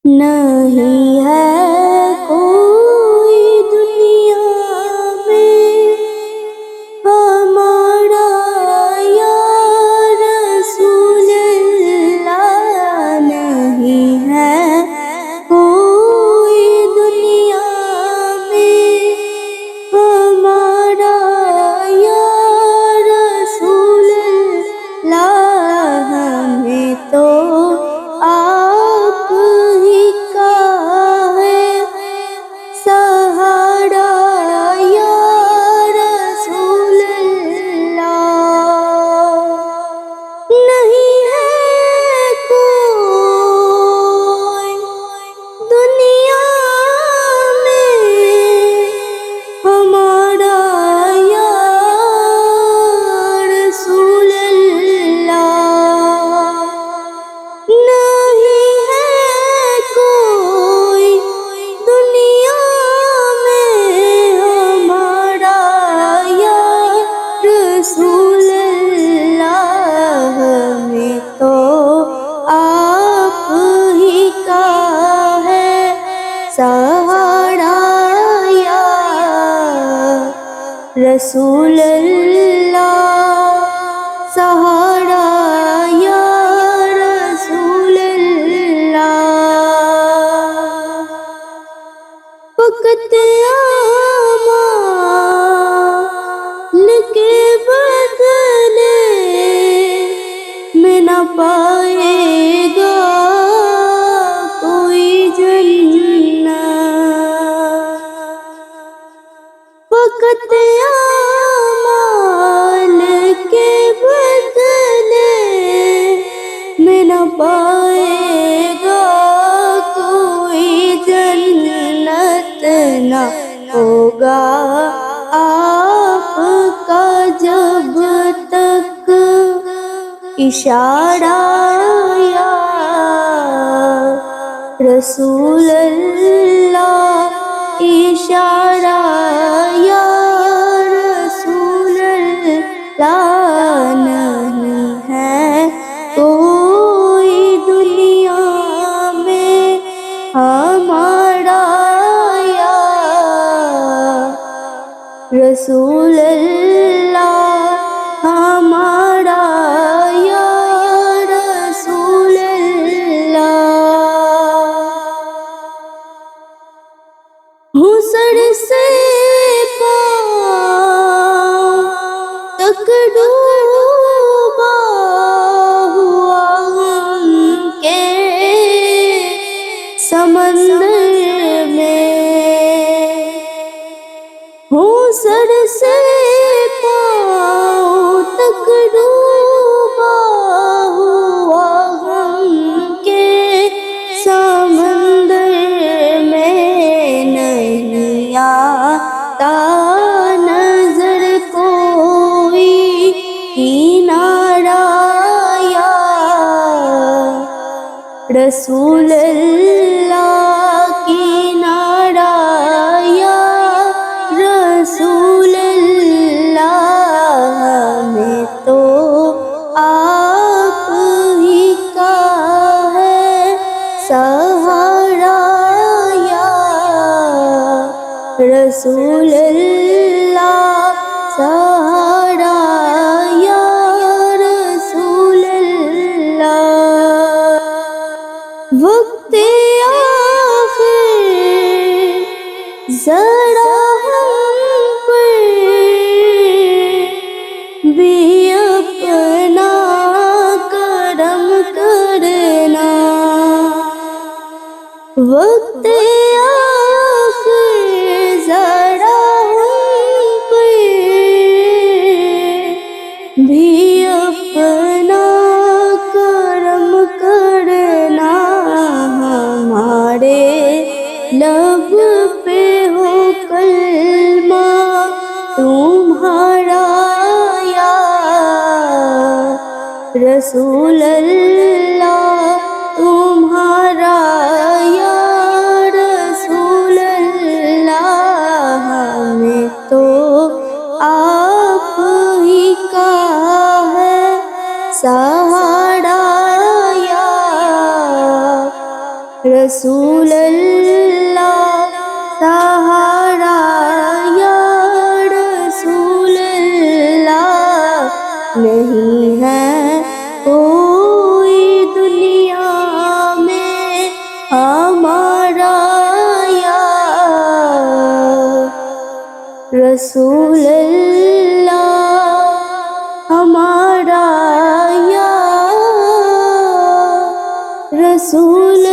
نہیں ہے کوئی دنیا میں ہمارا یا رسول اللہ، نہیں ہے کوئی دنیا میں ہمارا یا رسول اللہ، ہمیں تو آپ ہی کا ہے سہارا یا رسول اللہ۔ نہیں ہے کوئی دنیا میں ہمارا یا رسول اللہ، نہیں ہے کوئی دنیا میں ہمارا یا رسول اللہ، ہمیں تو آپ ہی کا ہے سہارا یا رسول اللہ، سہارا یا رسول اللہ۔ وقت اعمال کے بدلے میں نہ پائے گا کوئی جنت، وقت اعمال کے بدلے میں نہ پائے گا کوئی جنت، نہ ہوگا آپ کا جب تک اشارہ یا رسول اللہ، اشارہ یا رسول اللہ۔ نہیں ہے کوئی دنیا میں ہمارا یا رسول اللہ، ہمارا یا رسول اللہ۔ ہوں سر سے پاؤں تک ڈوبا ہوا غم کے سمندر میں، ہوں سر سے پاؤں تک ڈوبا ہوا غم کے سمندر میں، نہیں آتا نظر کوئی کنارہ یا رسول اللہ، کنارہ یا رسول اللہ، ہمیں تو آپ ہی کا ہے سہارا یا رسول اللہ، سہارا یا رسول اللہ۔ وقت آخر ذرا ہم پر بھی اپنا کرم کرنا، وقت آخر ذرا ہم پر بھی اپنا کرم کرنا، ہمارے لب پہ ہو کلمہ تمہارا یا رسول اللہ، تمہارا یا رسول اللہ، ہمیں تو آپ ہی کا ہے سہارا یا رسول رسول اللہ سہارا یا رسول اللہ نہیں ہے کوئی دنیا میں ہمارا یا رسول اللہ ہمارا یا رسول